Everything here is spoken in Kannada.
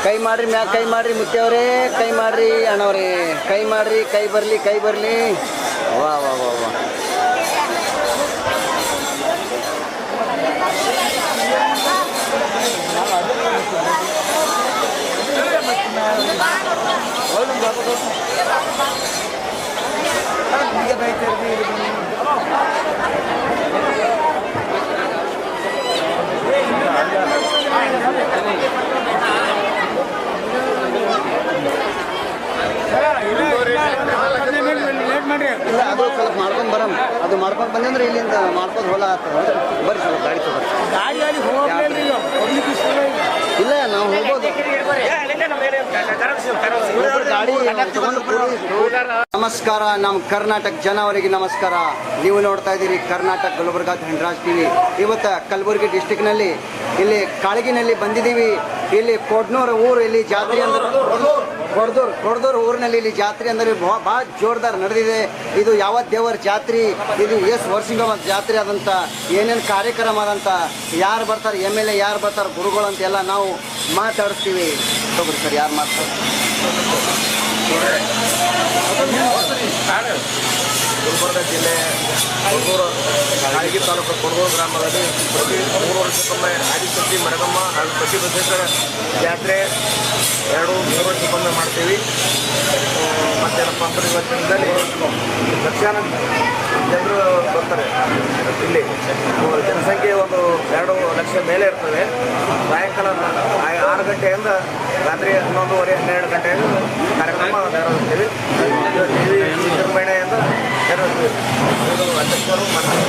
ಕೈ ಮಾಡ್ರಿ ಮ್ಯಾಗ ಕೈ ಮಾಡ್ರಿ ಮುತ್ತೆಯವ್ರೆ ಕೈ ಮಾಡ್ರಿ ಅಣ್ಣವ್ರೆ ಕೈ ಮಾಡ್ರಿ ಕೈ ಬರಲಿ ವಾ ವಾ ವಾ ವಾ ಇಲ್ಲ ಅದು ಸ್ವಲ್ಪ ಮಾಡ್ಕೊಂಡು ಬರಮ್ ಅದು ಮಾಡ್ಕೊಂಡು ಬಂದ್ರೆ ಇಲ್ಲಿಂದ ಮಾಡ್ಕೊಂಡು ಹೊಲ ಆಗ್ತದೆ ಬರ್ರಿ ಸ್ವಲ್ಪ ಗಾಡಿ ತಗೋರಿ ಇಲ್ಲ ನಾವು ಹೋಗ್ಬೋದು ಗಾಡಿ ನಮಸ್ಕಾರ ನಮ್ಮ ಕರ್ನಾಟಕ ಜನ ಅವರಿಗೆ ನಮಸ್ಕಾರ ನೀವು ನೋಡ್ತಾ ಇದ್ದೀರಿ ಕರ್ನಾಟಕ ಗುಲ್ಬರ್ಗಾ ಧನರಾಜ್ ಟಿವಿ ಇವತ್ತು ಕಲಬುರಗಿ ಡಿಸ್ಟಿಕ್ನಲ್ಲಿ ಇಲ್ಲಿ ಕಾಳಗಿನಲ್ಲಿ ಬಂದಿದ್ದೀವಿ ಇಲ್ಲಿ ಕೊಡ್ನೂರು ಊರು ಇಲ್ಲಿ ಜಾತ್ರೆ ಅಂದ್ರೆ ಕೊಡ್ದೂರು ಊರಿನಲ್ಲಿ ಇಲ್ಲಿ ಜಾತ್ರೆ ಅಂದರೆ ಭಾಳ ಜೋರ್ದಾರ್ ನಡೆದಿದೆ ಇದು ಯಾವ ದೇವರ ಜಾತ್ರೆ ಇದು ಎಷ್ಟು ವರ್ಷಿಂದ ಜಾತ್ರೆ ಆದಂಥ ಏನೇನು ಕಾರ್ಯಕ್ರಮ ಆದಂಥ ಯಾರು ಬರ್ತಾರೆ MLA ಯಾರು ಬರ್ತಾರೆ ಗುರುಗಳು ಅಂತೆಲ್ಲ ನಾವು ಮಾತಾಡಿಸ್ತೀವಿ ತಗೋರಿ ಸರ್ ಯಾರು ಮಾಡ್ತಾರೆ ಗುಲ್ಬರ್ಗ ಜಿಲ್ಲೆ ಕೊಡಗೂರು ಕಾಳಗಿ ತಾಲೂಕು ಕೊಡಗೂರು ಗ್ರಾಮದಲ್ಲಿ ಪ್ರತಿ 3 ವರ್ಷಕ್ಕೊಮ್ಮೆ ಆದಿಶಕ್ತಿ ಮರಗಮ್ಮ ಹಾಗೂ ಪ್ರತಿ ಬಸವೇಶ್ವರ ಜಾತ್ರೆ 2-3 ವರ್ಷಕ್ಕೊಮ್ಮೆ ಮಾಡ್ತೀವಿ. ಮತ್ತೇನಪ್ಪ ಅಂದ್ರೆ ಇವತ್ತಿನದಲ್ಲಿ ಲಕ್ಷಾಂತರ ಜನರು ಬರ್ತಾರೆ. ಇಲ್ಲಿ ಜನಸಂಖ್ಯೆ ಒಂದು 2 ಲಕ್ಷ ಮೇಲೆ ಇರ್ತದೆ. ಸಾಯಂಕಾಲ 6 ಗಂಟೆಯಿಂದ ರಾತ್ರಿ 11:30-12 ಗಂಟೆಯಿಂದ ಕಾರ್ಯಕ್ರಮ ನೆರವೇರಿಸ್ತೀವಿ. ದೇವಿ ವಿಜೃಂಭಣೆಯಿಂದ ನೆರವೇರಿಸ್ತೀವಿ. ಇದು ಅಧ್ಯಕ್ಷರು ಮಾಡ್ತಾರೆ.